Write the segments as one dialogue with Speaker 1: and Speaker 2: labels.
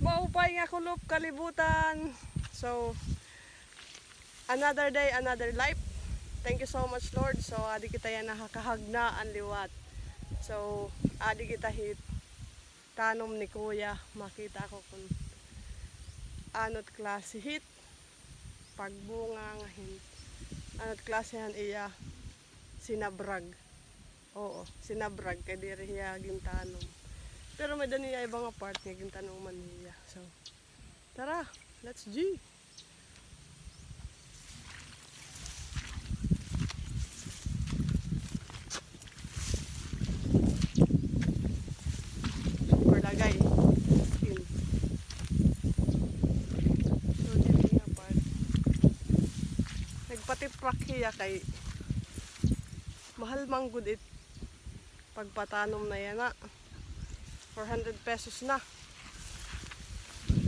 Speaker 1: Maupay nga kulop kalibutan. So, another day, another life. Thank you so much, Lord. So, adi kita yan nakakahagna ang liwat. So, adi kita hit tanom ni Kuya. Makita ko kung anot klase hit. Pagbunga nga hit. Anot klase han iya sinabrag. Oo, sinabrag kay diri hiya gintanom. Pero may daniya ibang part nga gintanom man niya. So, tara, let's G. Super lagay. In. So, diri nga part. Nagpatiprak hiya kay mahal man gud it pagpatanom na yan na 400 pesos na,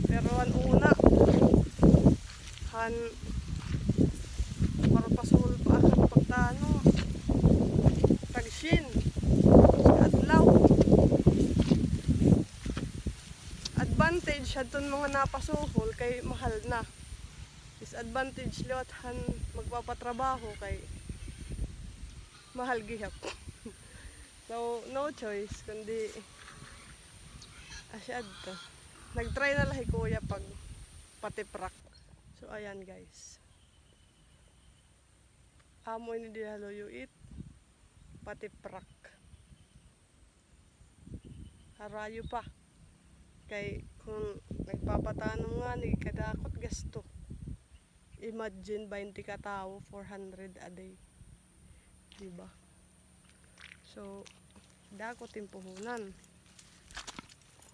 Speaker 1: pero ang una han para pasul pa ang pagtanom tagsin adlaw advantage adton mga napasuhol kay mahal na, disadvantage liwat han magpapatrabaho kay mahal gihap. So, no choice, kundi asyad to. Nag-try na lahi Kuya pag patiprak. So, ayan guys. Amo ini di haloyo it. Patiprak. Harayo pa. Kay kung nagpapatanong nga, kadakot gasto. Imagine 20 katao, 400 a day. Diba? So, dako timpuhunan.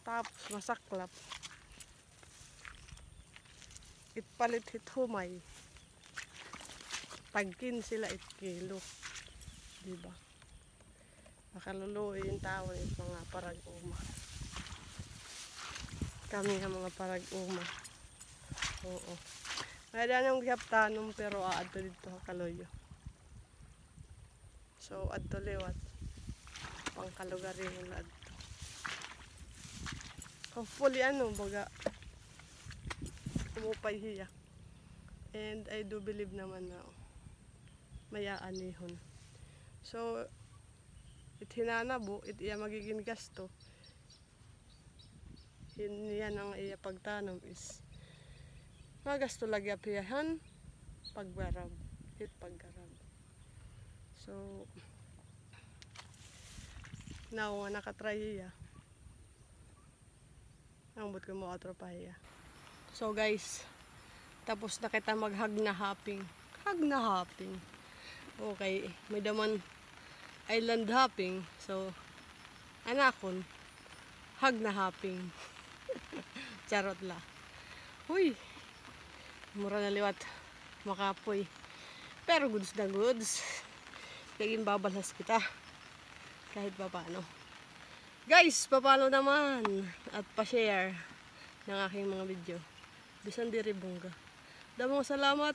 Speaker 1: Tapos masaklap. Itpalit hit humay. Tagkin sila 8 kilo. Diba? Makaluluoy yung tao yung mga parag-uma. Kami ang mga parag-uma. Oo. Mayroon yung gihap tanong pero aadto dito kaloyo. So, adto liwat. Pangkalugar yung adto. Hopefully, baga, umupay hiya. And I do believe naman na mayaan nihon. So, hinanabo, iya magiging gasto. Yan ang iya pagtanom is magasto lagi apiyahan, pagbarab, paggarab. So, now, nakatry hiya. Ang but ko mo atropahiya. So guys, tapos na kita mag-hug na hopping. Hug na hopping. Okay, may daman island hopping. So, anakon, hug na hopping. Charot la. Huy, mura na liwat. Makapoy. Pero goods na goods. Laging babalas kita. Kahit pa paano. Guys, papalo naman at pa-share ng aking mga video. Bisan diri bongga. Damong salamat.